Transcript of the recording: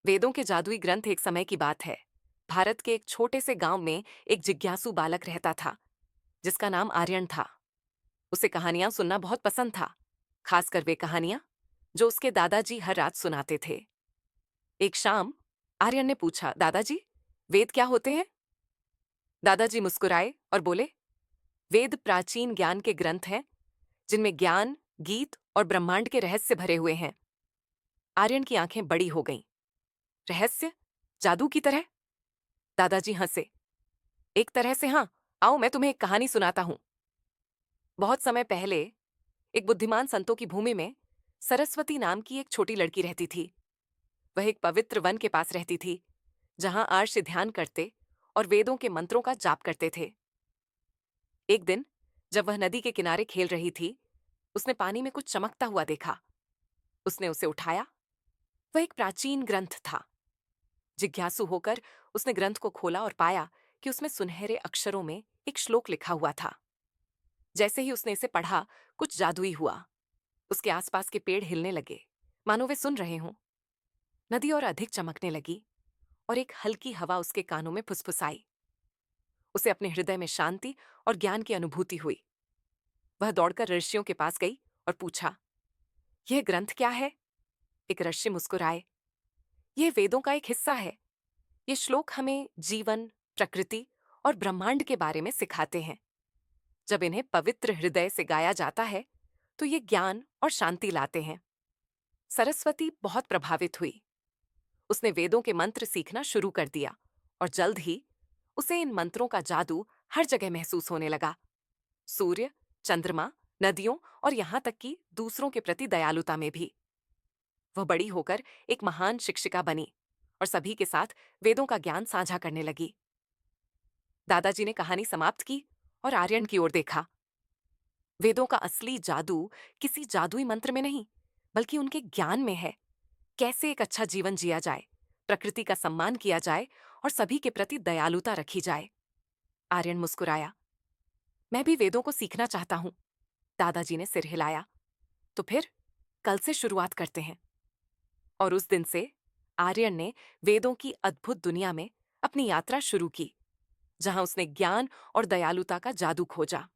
वेदों के जादुई ग्रंथ एक समय की बात है। भारत के एक छोटे से गांव में एक जिज्ञासु बालक रहता था, जिसका नाम आर्यन था। उसे कहानियां सुनना बहुत पसंद था, खासकर वे कहानियां जो उसके दादाजी हर रात सुनाते थे। एक शाम आर्यन ने पूछा, दादाजी, वेद क्या होते हैं? दादाजी मुस्कुराए और बोले, वेद प्राचीन ज्ञान के ग्रंथ हैं, जिनमें ज्ञान, गीत और ब्रह्मांड के रहस्य भरे हुए हैं। आर्यन की आंखें बड़ी हो गईं। रहस्य? जादू की तरह? दादाजी हंसे। एक तरह से हाँ। आओ, मैं तुम्हें एक कहानी सुनाता हूं। बहुत समय पहले एक बुद्धिमान संतों की भूमि में सरस्वती नाम की एक छोटी लड़की रहती थी। वह एक पवित्र वन के पास रहती थी, जहां आर्ष ध्यान करते और वेदों के मंत्रों का जाप करते थे। एक दिन जब वह नदी के किनारे खेल रही थी, उसने पानी में कुछ चमकता हुआ देखा। उसने उसे उठाया। वह एक प्राचीन ग्रंथ था। जिज्ञासु होकर उसने ग्रंथ को खोला और पाया कि उसमें सुनहरे अक्षरों में एक श्लोक लिखा हुआ था। जैसे ही उसने इसे पढ़ा, कुछ जादुई हुआ। उसके आसपास के पेड़ हिलने लगे, मानो वे सुन रहे हों। नदी और अधिक चमकने लगी और एक हल्की हवा उसके कानों में फुसफुसाई। उसे अपने हृदय में शांति और ज्ञान की अनुभूति हुई। वह दौड़कर ऋषियों के पास गई और पूछा, यह ग्रंथ क्या है? एक ऋषि मुस्कुराए, यह वेदों का एक हिस्सा है। ये श्लोक हमें जीवन, प्रकृति और ब्रह्मांड के बारे में सिखाते हैं। जब इन्हें पवित्र हृदय से गाया जाता है, तो ये ज्ञान और शांति लाते हैं। सरस्वती बहुत प्रभावित हुई। उसने वेदों के मंत्र सीखना शुरू कर दिया और जल्द ही उसे इन मंत्रों का जादू हर जगह महसूस होने लगा। सूर्य, चंद्रमा, नदियों और यहां तक कि दूसरों के प्रति दयालुता में भी। वह बड़ी होकर एक महान शिक्षिका बनी और सभी के साथ वेदों का ज्ञान साझा करने लगी। दादाजी ने कहानी समाप्त की और आर्यन की ओर देखा। वेदों का असली जादू किसी जादुई मंत्र में नहीं, बल्कि उनके ज्ञान में है। कैसे एक अच्छा जीवन जिया जाए, प्रकृति का सम्मान किया जाए और सभी के प्रति दयालुता रखी जाए। आर्यन मुस्कुराया। मैं भी वेदों को सीखना चाहता हूं। दादाजी ने सिर हिलाया। तो फिर कल से शुरुआत करते हैं। और उस दिन से आर्यन ने वेदों की अद्भुत दुनिया में अपनी यात्रा शुरू की, जहां उसने ज्ञान और दयालुता का जादू खोजा।